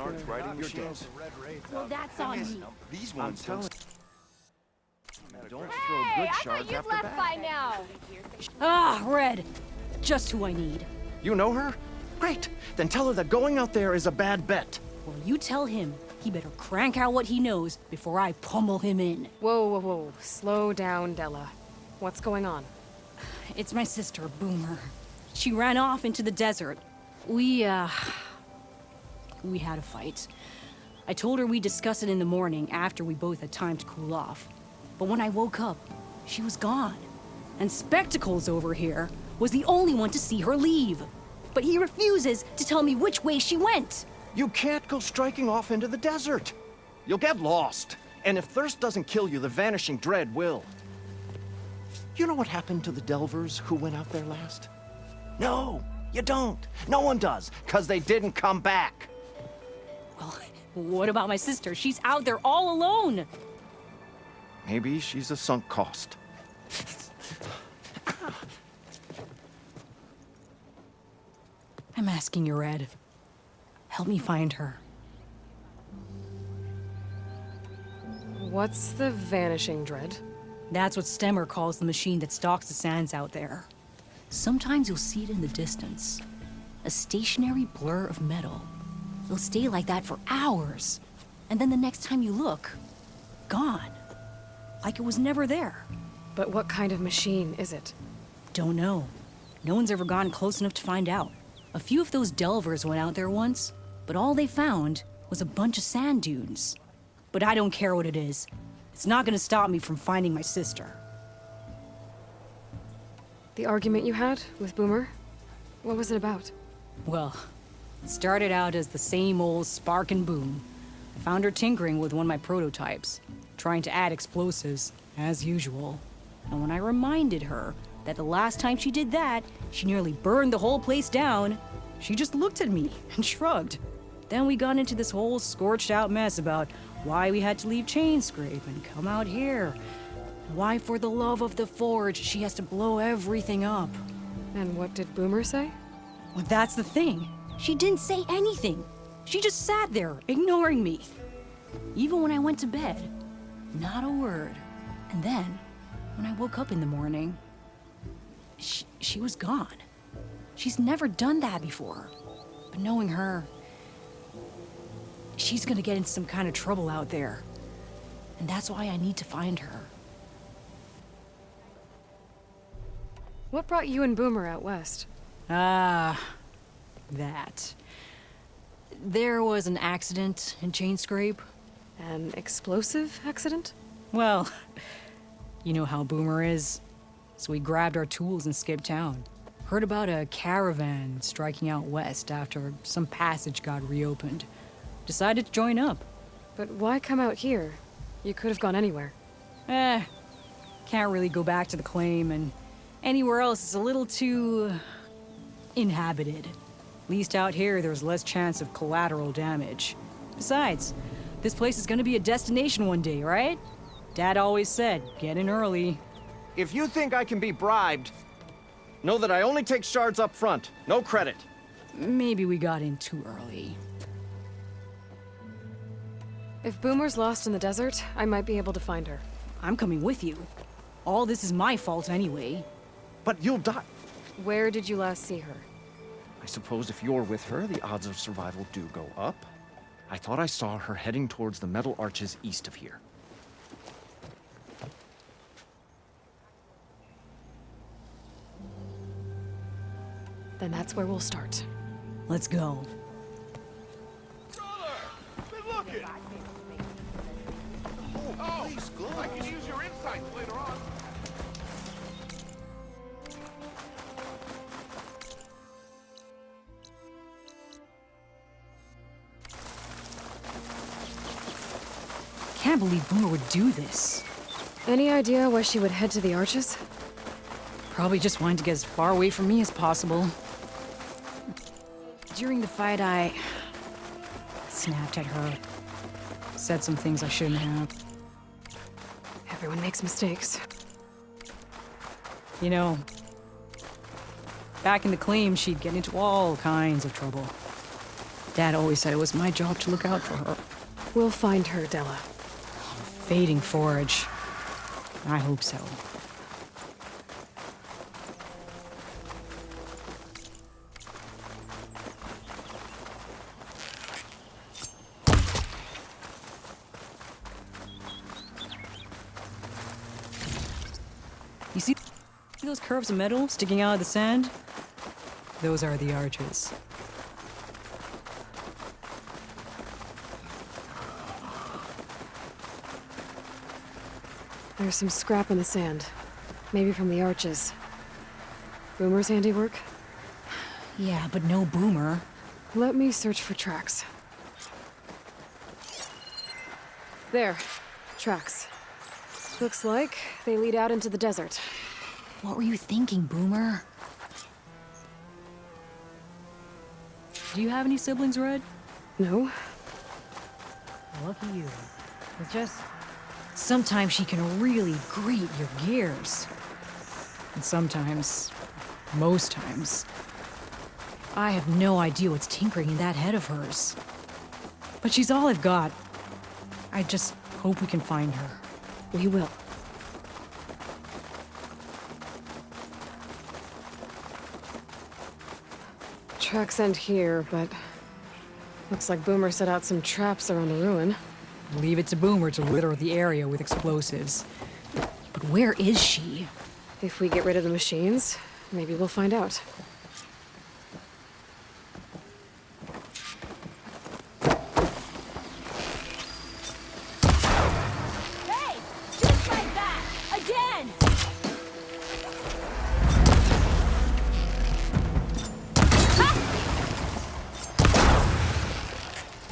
Art's writing machines. Well, that's on me. These ones don't. Don't Hey, throw good I thought shards you'd after left bad. by now. Ah, Red. Just who I need. You know her? Great. Then tell her that going out there is a bad bet. Well, you tell him he better crank out what he knows before I pummel him in. Whoa, whoa, whoa. Slow down, Della. What's going on? It's my sister, Boomer. She ran off into the desert. We had a fight. I told her we'd discuss it in the morning after we both had time to cool off. But when I woke up, she was gone. And Spectacles over here was the only one to see her leave. But he refuses to tell me which way she went. You can't go striking off into the desert. You'll get lost. And if thirst doesn't kill you, the vanishing dread will. You know what happened to the Delvers who went out there last? No, you don't. No one does, because they didn't come back. Well, what about my sister? She's out there all alone. Maybe she's a sunk cost. I'm asking you, Red. Help me find her. What's the vanishing dread? That's what Stemmer calls the machine that stalks the sands out there. Sometimes you'll see it in the distance. A stationary blur of metal. It'll stay like that for hours. And then the next time you look, gone. Like it was never there. But what kind of machine is it? Don't know. No one's ever gotten close enough to find out. A few of those delvers went out there once, but all they found was a bunch of sand dunes. But I don't care what it is. It's not gonna stop me from finding my sister. The argument you had with Boomer? What was it about? Well, it started out as the same old spark and boom. I found her tinkering with one of my prototypes, trying to add explosives, as usual. And when I reminded her that the last time she did that, she nearly burned the whole place down, she just looked at me and shrugged. Then we got into this whole scorched out mess about why we had to leave Chainscrape and come out here. Why, for the love of the Forge, she has to blow everything up. And what did Boomer say? Well, that's the thing. She didn't say anything. She just sat there, ignoring me. Even when I went to bed, not a word. And then, when I woke up in the morning, she was gone. She's never done that before. But knowing her, she's gonna get into some kind of trouble out there. And that's why I need to find her. What brought you and Boomer out west? Ah, that. There was an accident in Chainscrape. An explosive accident? Well, you know how Boomer is. So we grabbed our tools and skipped town. Heard about a caravan striking out west after some passage got reopened. Decided to join up. But why come out here? You could have gone anywhere. Can't really go back to the claim, and anywhere else is a little too inhabited. At least out here, there's less chance of collateral damage. Besides, this place is gonna be a destination one day, right? Dad always said, get in early. If you think I can be bribed, know that I only take shards up front, no credit. Maybe we got in too early. If Boomer's lost in the desert, I might be able to find her. I'm coming with you. All this is my fault anyway. But you'll die. Where did you last see her? I suppose if you're with her, the odds of survival do go up. I thought I saw her heading towards the metal arches east of here. Then that's where we'll start. Let's go. I can use your insights later on. Can't believe Boomer would do this. Any idea why she would head to the arches? Probably just wanted to get as far away from me as possible. During the fight, I snapped at her. Said some things I shouldn't have. Everyone makes mistakes. You know, back in the claim, she'd get into all kinds of trouble. Dad always said it was my job to look out for her. We'll find her, Della. Fading forage. I hope so. You see those curves of metal sticking out of the sand? Those are the arches. There's some scrap in the sand. Maybe from the arches. Boomer's handiwork? Yeah, but no Boomer. Let me search for tracks. There. Tracks. Looks like they lead out into the desert. What were you thinking, Boomer? Do you have any siblings, Red? No? Lucky you. It's just... sometimes she can really grate your gears. And sometimes... most times... I have no idea what's tinkering in that head of hers. But she's all I've got. I just hope we can find her. We will. Tracks end here, but... looks like Boomer set out some traps around the ruin. Leave it to Boomer to litter the area with explosives. But where is she? If we get rid of the machines, maybe we'll find out. Hey! Just like that! Again! Ha!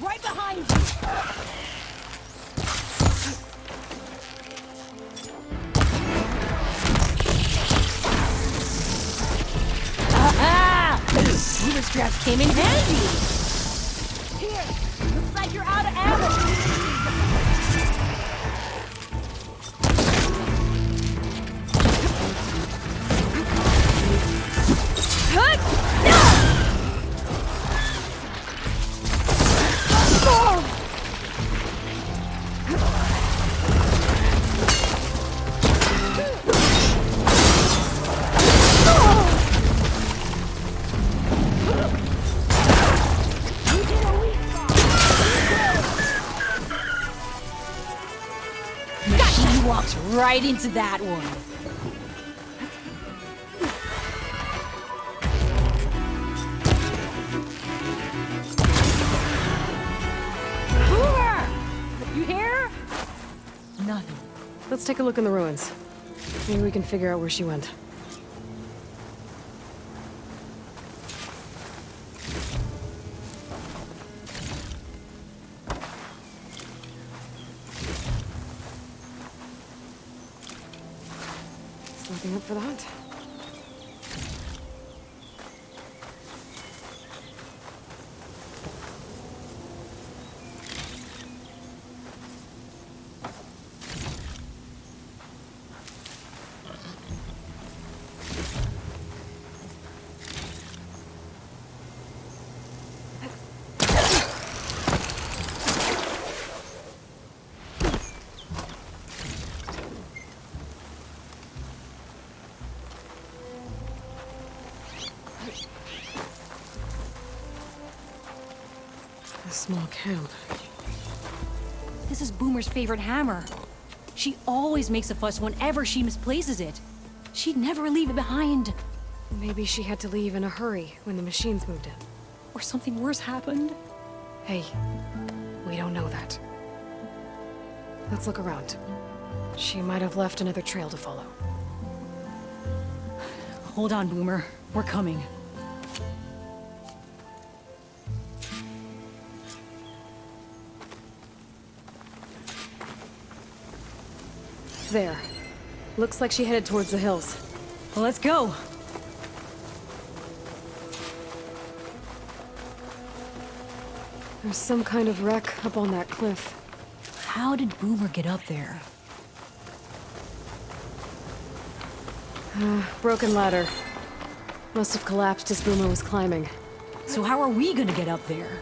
Right behind you! Boomer straps came in handy! Here! Looks like you're out of ammo! She walked right into that one. Boomer! You here? Nothing. Let's take a look in the ruins. Maybe we can figure out where she went. Nothing up for the hunt. A small camp. This is Boomer's favorite hammer. She always makes a fuss whenever she misplaces it. She'd never leave it behind. Maybe she had to leave in a hurry when the machines moved in. Or something worse happened. Hey, we don't know that. Let's look around. She might have left another trail to follow. Hold on, Boomer. We're coming. There. Looks like she headed towards the hills. Well, let's go. There's some kind of wreck up on that cliff. How did Boomer get up there? Broken ladder. Must have collapsed as Boomer was climbing. So how are we gonna get up there?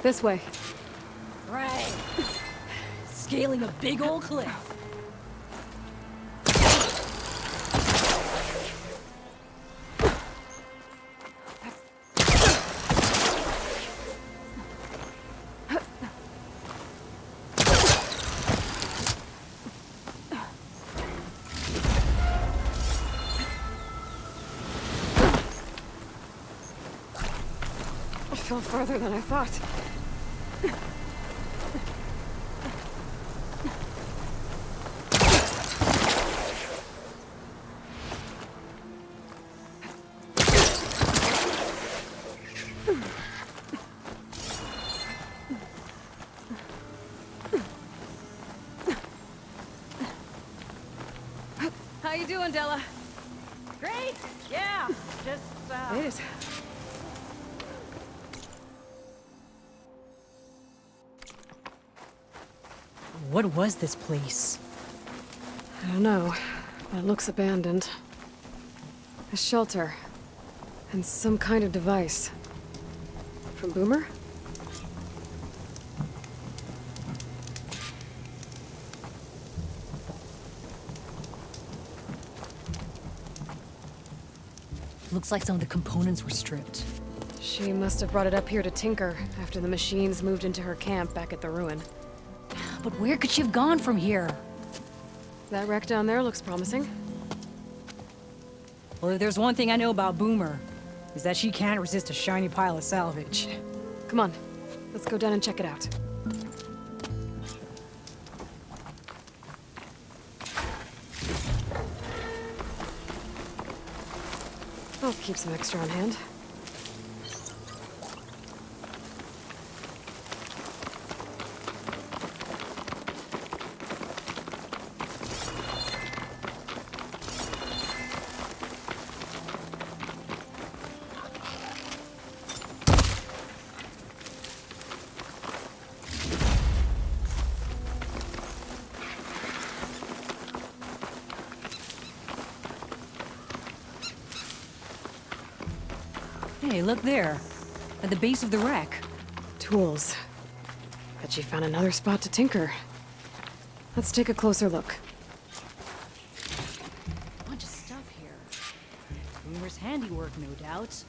This way. Right. Scaling a big old cliff. I fell farther than I thought. How you doing, Della? Great. Yeah. Just It is. What was this place? I don't know. It looks abandoned. A shelter. And some kind of device. From Boomer? Looks like some of the components were stripped. She must have brought it up here to tinker after the machines moved into her camp back at the ruin. But where could she have gone from here? That wreck down there looks promising. Well, if there's one thing I know about Boomer, is that she can't resist a shiny pile of salvage. Come on, let's go down and check it out. I'll keep some extra on hand. Hey, look there. At the base of the wreck. Tools. Bet she found another spot to tinker. Let's take a closer look. Bunch of stuff here. Boomer's handiwork, no doubt.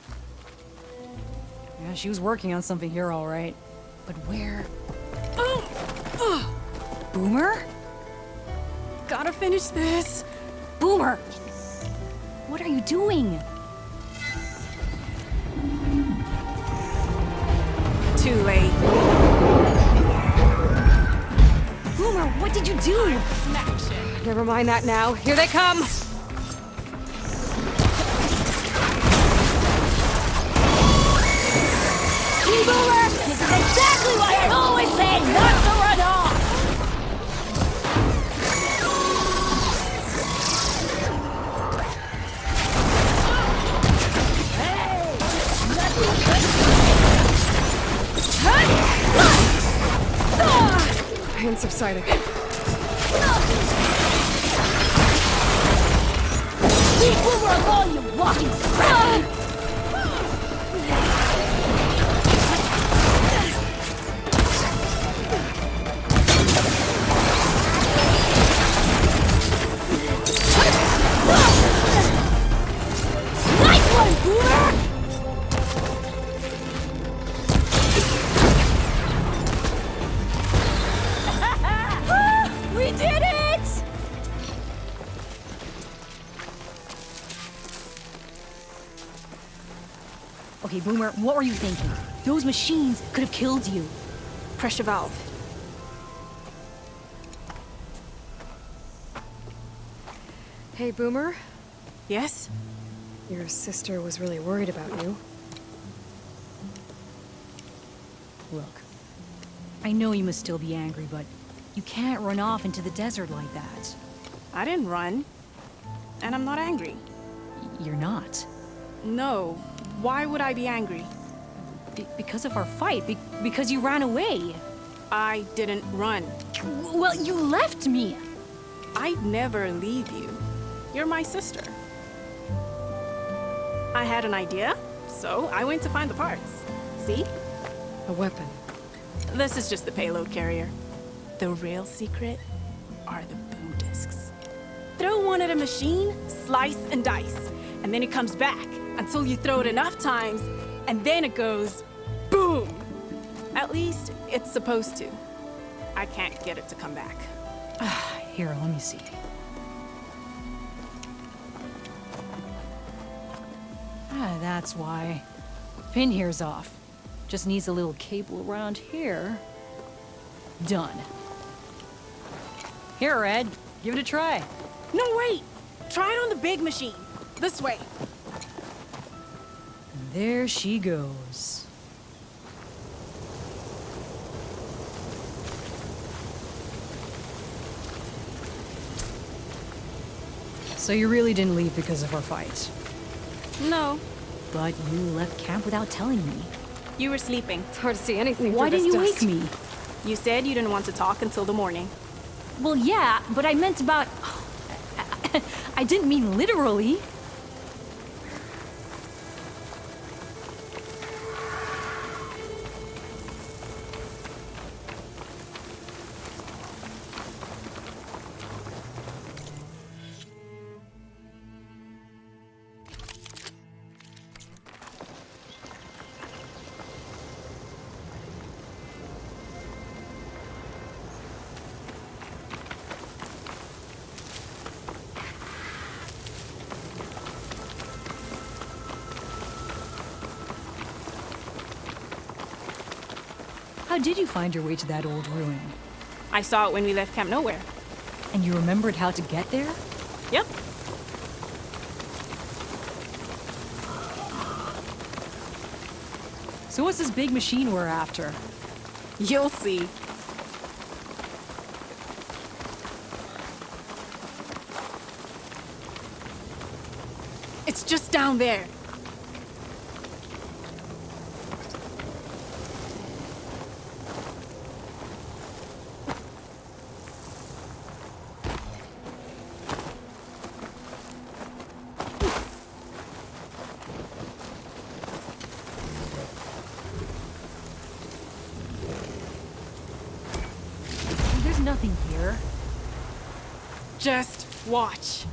Yeah, she was working on something here, all right. But where? Boomer? Gotta finish this! Boomer! What are you doing? Too late. Boomer, what did you do? Never mind that now. Here they come! See, Boomer? This is exactly why I always say not to run off! Hey! Nothing Hand subsiding. Leave Boomer alone, you walking scrap! Nice one, Boomer! We did it! Okay, Boomer, what were you thinking? Those machines could have killed you. Pressure valve. Hey, Boomer. Yes? Your sister was really worried about you. Look, I know you must still be angry, but you can't run off into the desert like that. I didn't run. And I'm not angry. You're not. No. Why would I be angry? Because of our fight, because you ran away. I didn't run. Well, you left me. I'd never leave you. You're my sister. I had an idea, so I went to find the parts. See? A weapon. This is just the payload carrier. The real secret are the boom discs. Throw one at a machine, slice and dice, and then it comes back until you throw it enough times, and then it goes boom. At least it's supposed to. I can't get it to come back. Here, let me see. That's why. Pin here's off. Just needs a little cable around here. Done. Here, Red. Give it a try. No, wait! Try it on the big machine. This way. There she goes. So you really didn't leave because of our fight? No, But you left camp without telling me. you were sleeping. It's hard to see anything Why through didn't this you dust. wake me? You said you didn't want to talk until the morning. Well, yeah, but I meant about... I didn't mean literally. How did you find your way to that old ruin? I saw it when we left Camp Nowhere. And you remembered how to get there? Yep. So what's this big machine we're after? You'll see. It's just down there. There's nothing here. Just watch.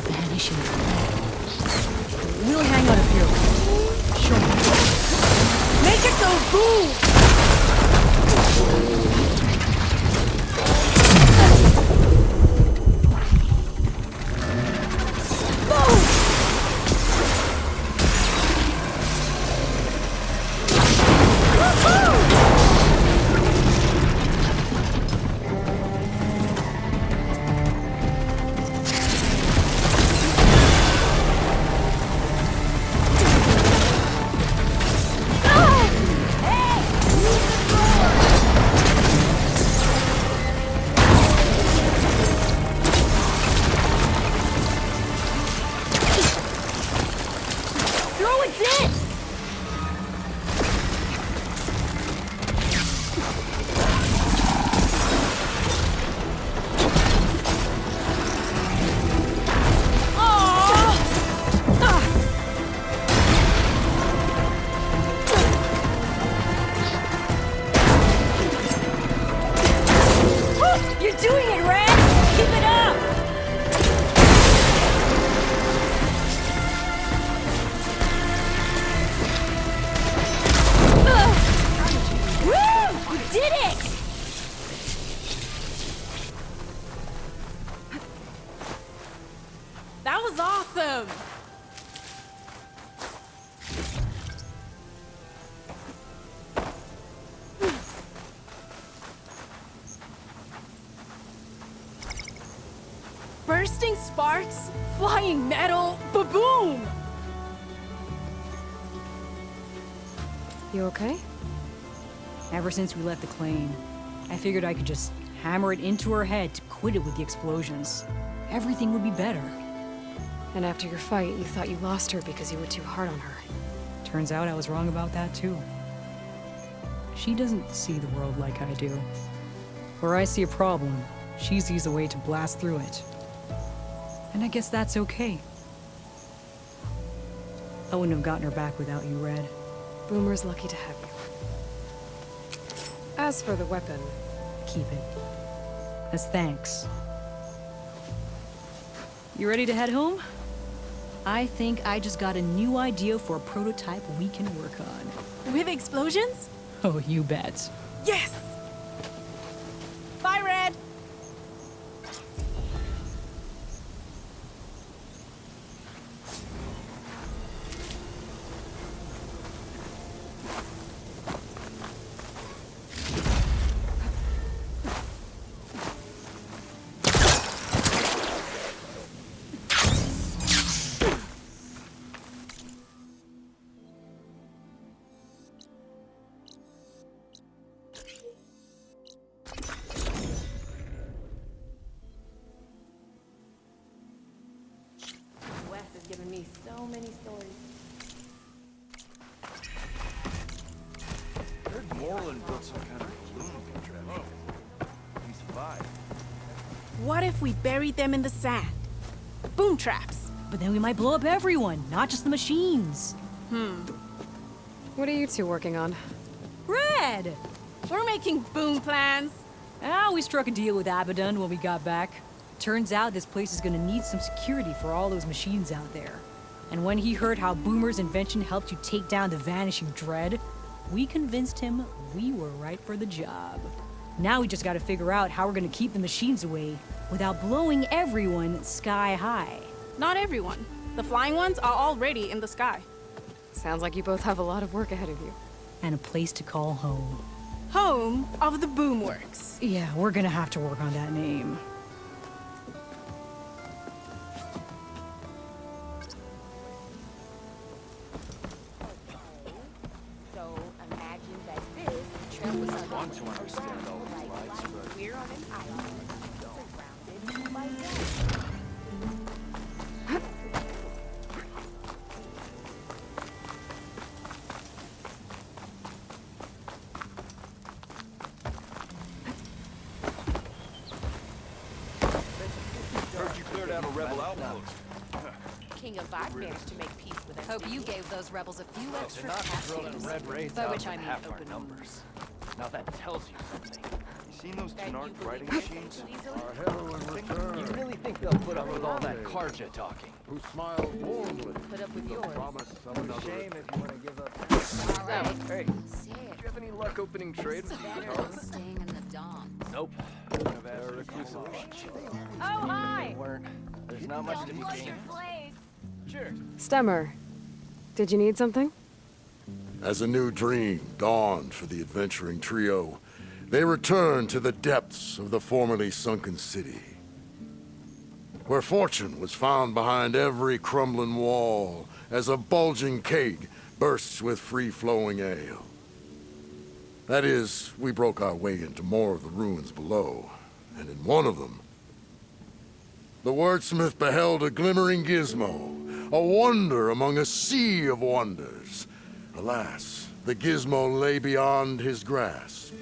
Vanishing. We'll hang out up here. Sure. Make it go boom! Throw it in! You're doing it, Red! Keep it up! Woo! You did it! That was awesome! Bursting sparks, flying metal, ba-boom! You okay? Ever since we left the claim, I figured I could just hammer it into her head to quit it with the explosions. Everything would be better. And after your fight, you thought you lost her because you were too hard on her. Turns out I was wrong about that too. She doesn't see the world like I do. Where I see a problem, she sees a way to blast through it. And I guess that's okay. I wouldn't have gotten her back without you, Red. Boomer's lucky to have you. As for the weapon, Keep it. As thanks. You ready to head home? I think I just got a new idea for a prototype we can work on. With explosions? Oh, you bet. Yes! Bye, Red! Wes has given me so many stories. Heard Moreland built some kind of balloon contraption. He survived. What if we buried them in the sand? Boom traps. But then we might blow up everyone, not just the machines. what are you two working on? Red! We're making boom plans. We struck a deal with Abaddon when we got back. Turns out this place is gonna need some security for all those machines out there. And when he heard how Boomer's invention helped you take down the Vanishing Dread, we convinced him we were right for the job. Now we just gotta figure out how we're gonna keep the machines away without blowing everyone sky high. Not everyone. The flying ones are already in the sky. Sounds like you both have a lot of work ahead of you. And a place to call home. Home of the Boomworks. Yeah, we're gonna have to work on that name. So imagine that this trail was Want to understand all these lights, but we're on an island surrounded by desert. heard you cleared out a rebel outpost. King of Vibe managed to make peace with us. Hope you didn't gave those rebels a few extra They're not drilling capsules. red raids By out which I in mean half our open numbers. Now that tells you something. You seen those That you Tenarch believe writing so machines? easily? You really think they'll put up with all that Karja talking? Who smiled warmly. Put up with The yours. promise of another. Shame if you want to give up. All right. Hey, Say do it. you have any luck opening trade with Better staying in the dom. Nope. I've asked for reclusive. Oh, hi. Weren't. There's not much to be gained. Sure. Stemmer, did you need something? As a new dream dawned for the adventuring trio, they returned to the depths of the formerly sunken city, where fortune was found behind every crumbling wall as a bulging keg bursts with free-flowing ale. That is, we broke our way into more of the ruins below, and in one of them, the wordsmith beheld a glimmering gizmo, a wonder among a sea of wonders. Alas, the gizmo lay beyond his grasp.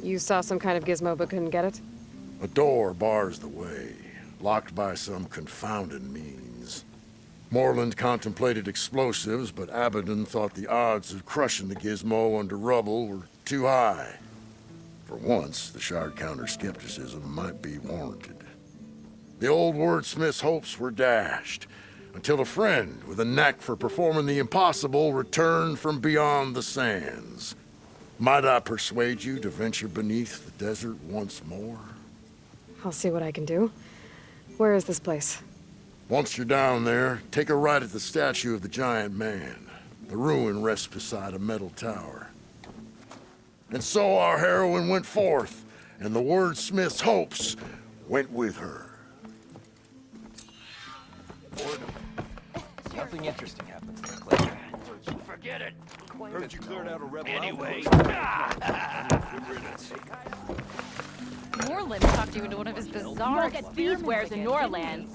You saw some kind of gizmo but couldn't get it? A door bars the way, locked by some confounded means. Moreland contemplated explosives, but Abaddon thought the odds of crushing the gizmo under rubble were too high. For once, the Shard counter's skepticism might be warranted. The old wordsmith's hopes were dashed, until a friend with a knack for performing the impossible returned from beyond the sands. Might I persuade you to venture beneath the desert once more? I'll see what I can do. Where is this place? Once you're down there, take a right at the statue of the giant man. The ruin rests beside a metal tower. And so our heroine went forth, and the wordsmith's hopes went with her. Nothing interesting happens there, Clay. Forget it. Heard you cleared out a rebel Anyway. outpost. Moreland talked you into one of his You bizarre won't get these wares in Norlands.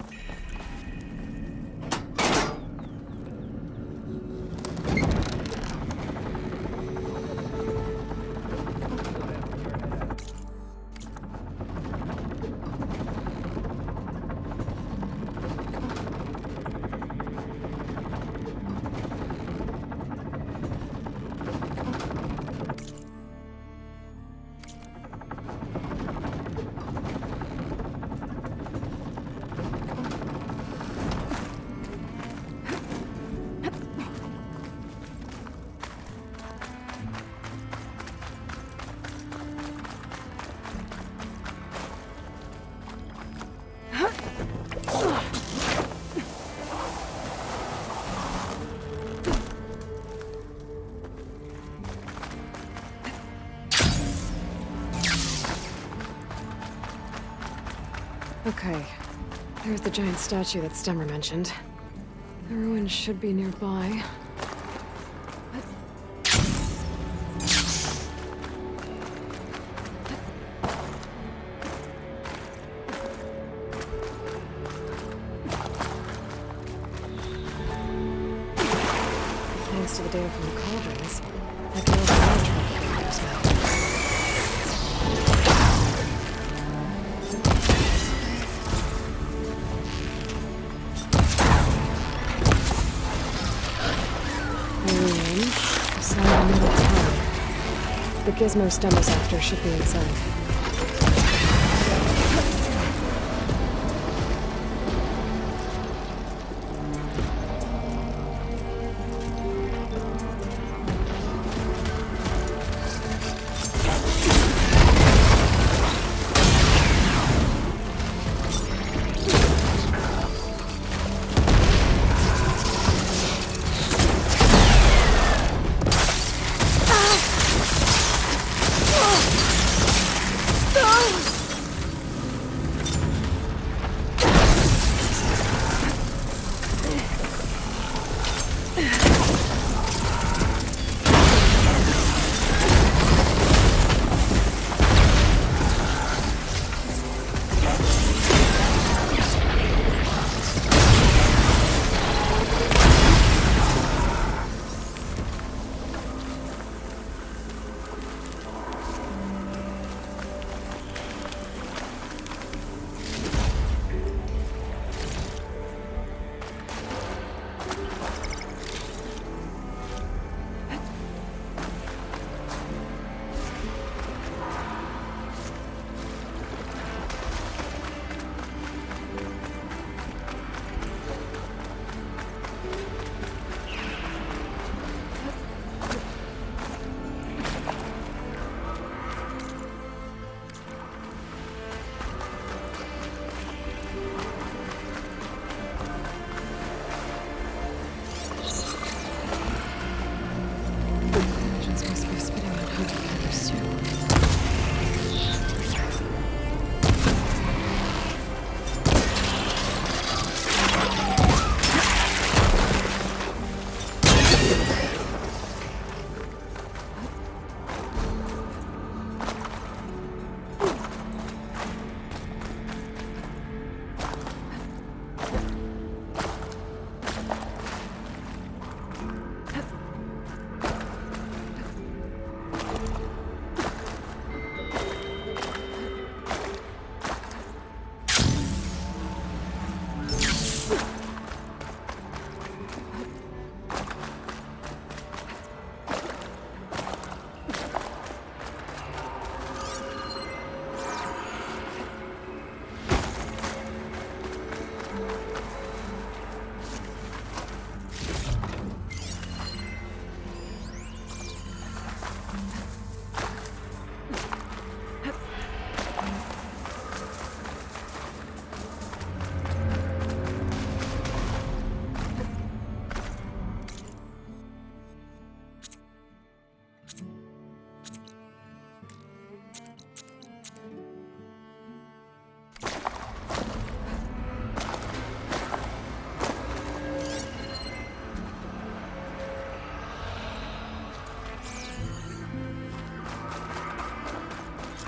Okay. There's the giant statue that Stemmer mentioned. The ruin should be nearby. Thanks to the data from the cauldrons, I can also track the smell. The gizmo Stemmer's after should be inside.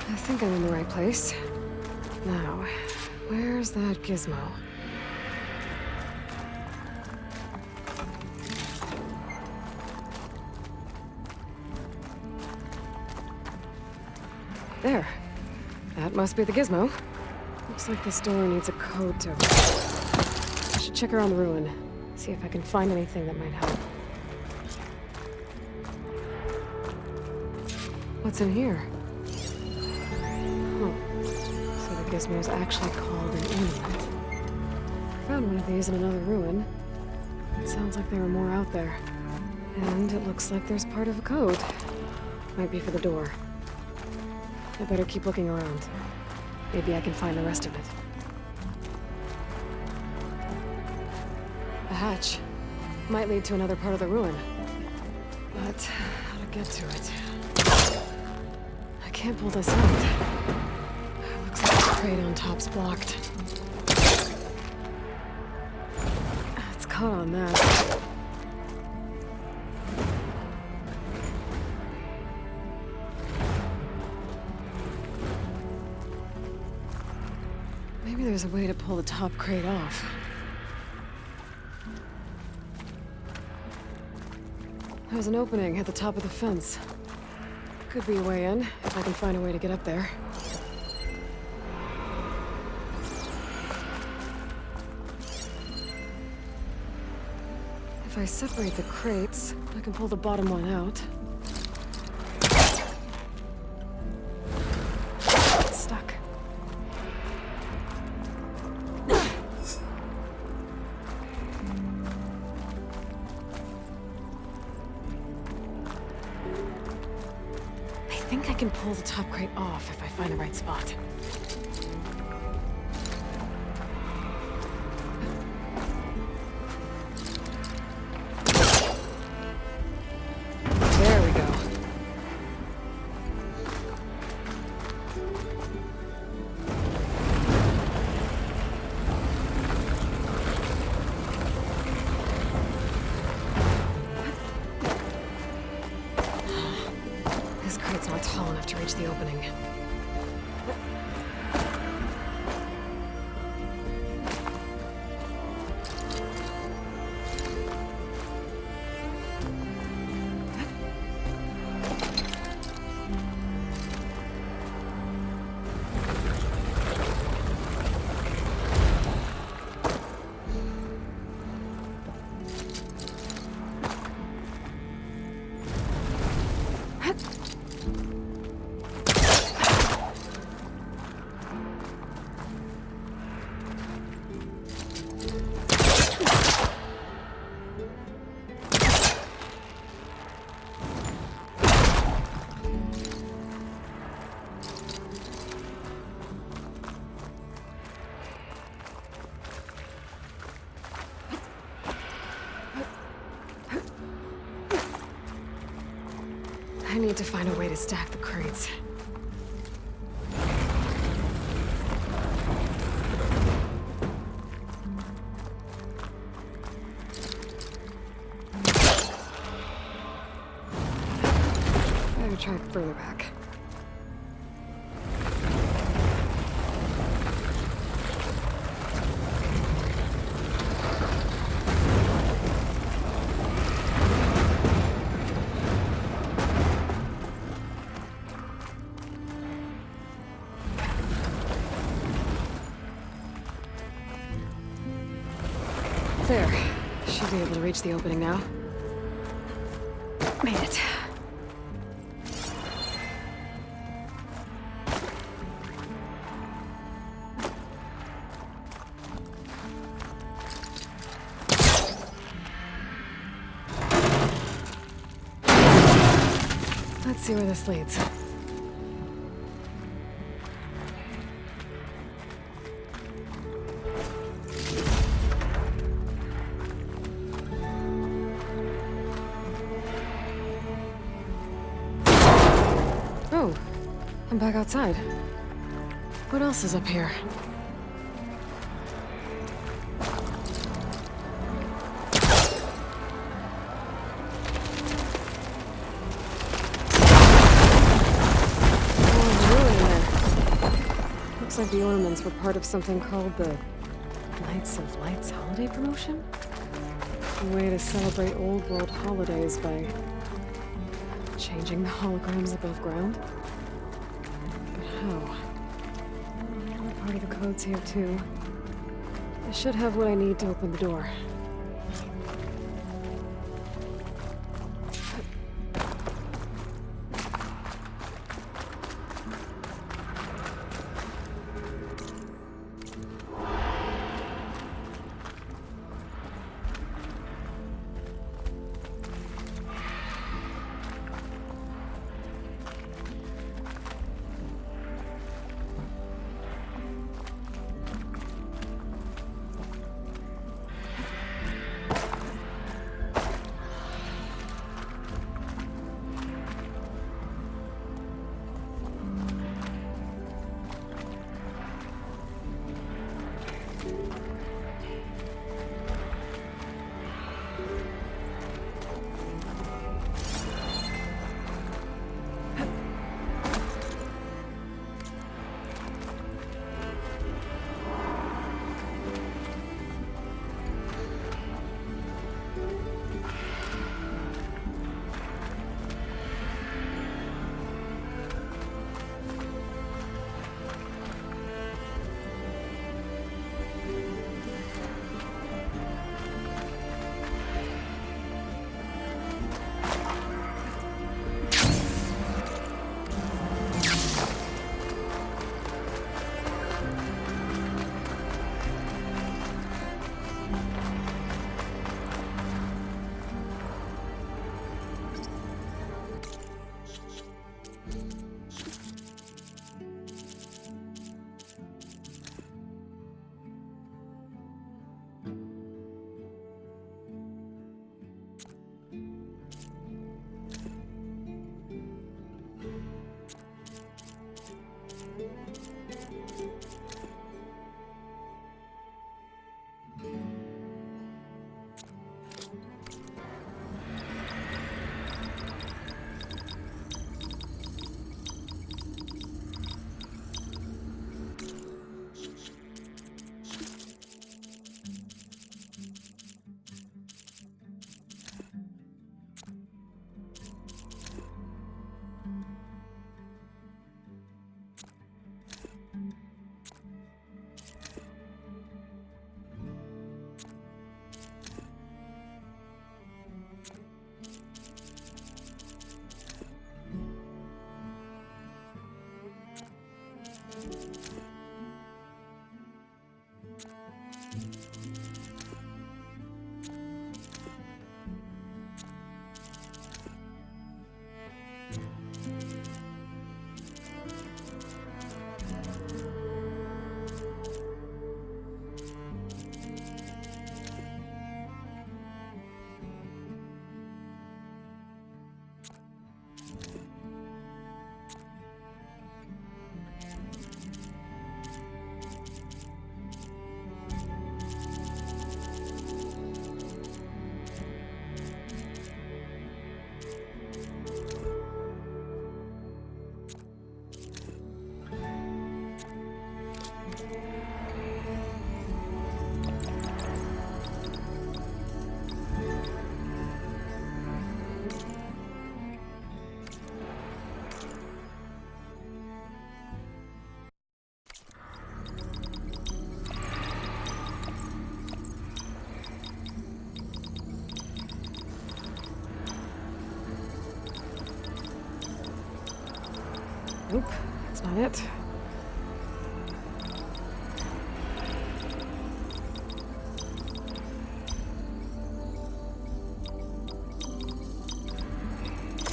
I think I'm in the right place. Now, where's that gizmo? There. That must be the gizmo. Looks like this door needs a code to open. I should check around the ruin, see if I can find anything that might help. What's in here? So the gizmo is actually called an inlet. Found one of these in another ruin. It sounds like there are more out there. And it looks like there's part of a code. Might be for the door. I better keep looking around. Maybe I can find the rest of it. A hatch. Might lead to another part of the ruin. But how to get to it? I can't pull this out. Looks like the crate on top's blocked. caught on that. Maybe there's a way to pull the top crate off. There's an opening at the top of the fence. Could be a way in, if I can find a way to get up there. If I separate the crates, I can pull the bottom one out. It's stuck. I think I can pull the top crate off if I find the right spot. There we go. This crate's not tall enough to reach the opening. I need to find a way to stack the crates. Better try further back. There. Should be able to reach the opening now. Made it. Let's see where this leads. Oh, I'm back outside. What else is up here? Looks like the ornaments were part of something called the Knights of Lights holiday promotion? A way to celebrate old world holidays by changing the holograms above ground? But how? Part of the code's here too. I should have what I need to open the door. on it.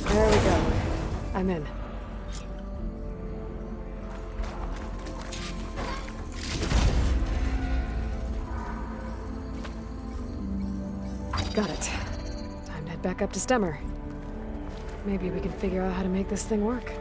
There we go. I'm in. Got it. Time to head back up to Stemmer. Maybe we can figure out how to make this thing work.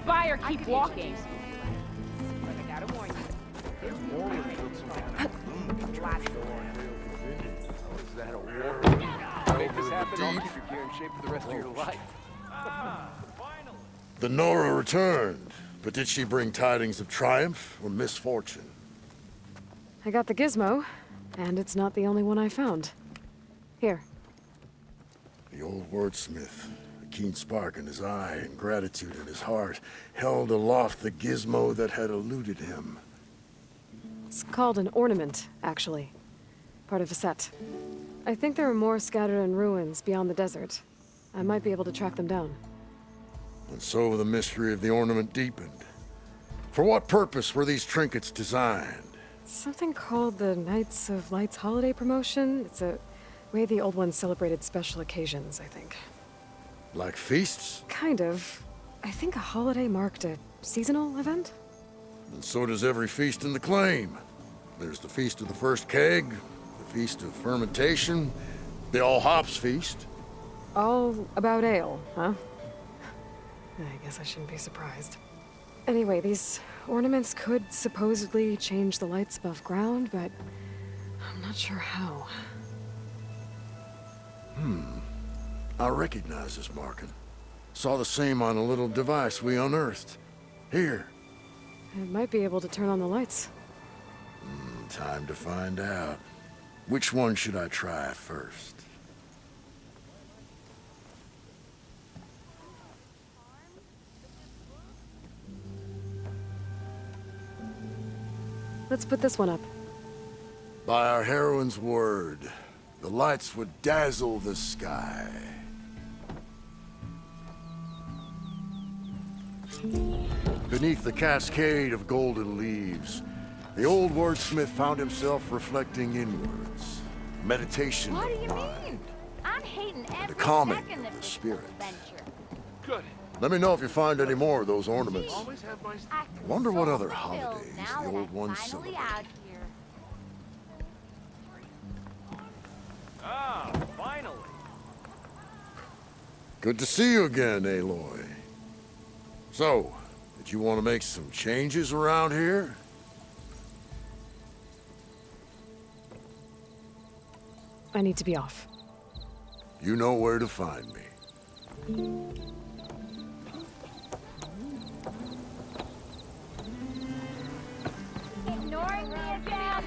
Fire, keep walking. But I gotta warn you. Is that a war? Make this happen, I'll keep your gear in shape for the rest of your life. The Nora returned, but did she bring tidings of triumph or misfortune? I got the gizmo, and it's not the only one I found. Here. The old wordsmith, a keen spark in his eye and gratitude in his heart, held aloft the gizmo that had eluded him. It's called an ornament, actually. Part of a set. I think there are more scattered in ruins beyond the desert. I might be able to track them down. And so the mystery of the ornament deepened. For what purpose were these trinkets designed? Something called the Knights of Light's holiday promotion. It's a way the old ones celebrated special occasions, I think. Like feasts? Kind of. I think a holiday marked a seasonal event? And so does every feast in the claim. There's the Feast of the First Keg, the Feast of Fermentation, the All Hops Feast. All about ale, huh? I guess I shouldn't be surprised. Anyway, these ornaments could supposedly change the lights above ground, but I'm not sure how. I recognize this marking. Saw the same on a little device we unearthed. Here. It might be able to turn on the lights. Time to find out. Which one should I try first? Let's put this one up. By our heroine's word, the lights would dazzle the sky. Beneath the cascade of golden leaves, the old wordsmith found himself reflecting inwards. Meditation What do of you mind. mean? I'm hating every calming second of of the this spirit. adventure. Good. Let me know if you find any more of those ornaments. Always have my... I Wonder what feel other fulfilled holidays now the that old I'm ones finally celebrate. out here. Ah, finally. Good to see you again, Aloy. So, did you want to make some changes around here? I need to be off. You know where to find me. Ignoring me again.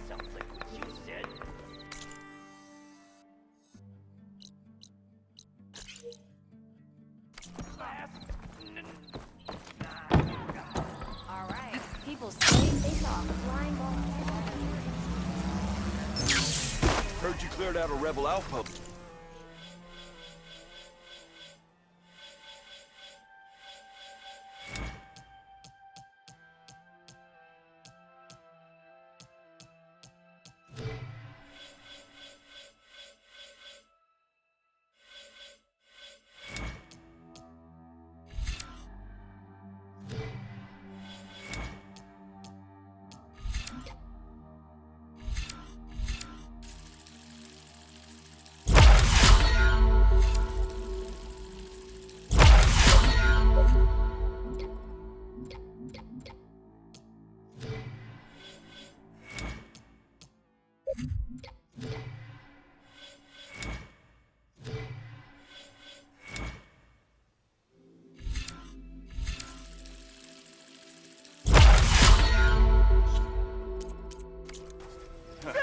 Sounds like what you said. All right. People say they saw a flying ball. Heard you cleared out a rebel outpost.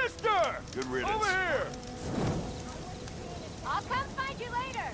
Sister! Good riddance. Over here! I'll come find you later.